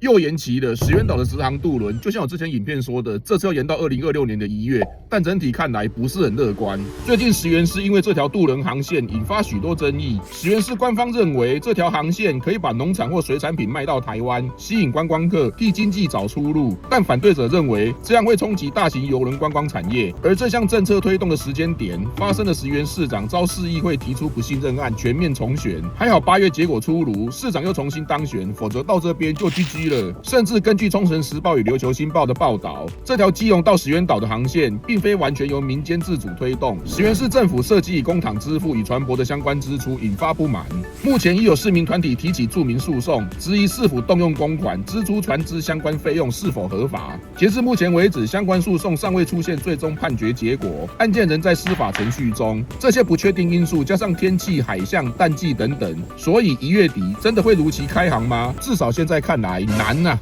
又延期了。石垣岛的直航渡轮，就像我之前影片说的，这次要延到2026年的1月，但整体看来不是很乐观。最近石垣市因为这条渡轮航线引发许多争议，石垣市官方认为这条航线可以把农产或水产品卖到台湾，吸引观光客，替经济找出路。但反对者认为这样会冲击大型邮轮观光产业，而这项政策推动的时间点发生了石垣市长遭市议会提出不信任案，全面重选。还好8月结果出炉，市长又重新当选，否则到这边就 GG 了。甚至根据冲绳时报与琉球新报的报道，这条基隆到石垣岛的航线并非完全由民间自主推动，石垣市政府设计以公帑支付与船舶的相关支出，引发不满。目前已有市民团体提起著名诉讼，质疑市府动用公款支出船只相关费用是否合法。截至目前为止，相关诉讼尚未出现最终判决结果，案件仍在司法程序中。这些不确定因素加上天气、海象、淡季等等，所以1月底真的会如期开航吗？至少现在看来难啊。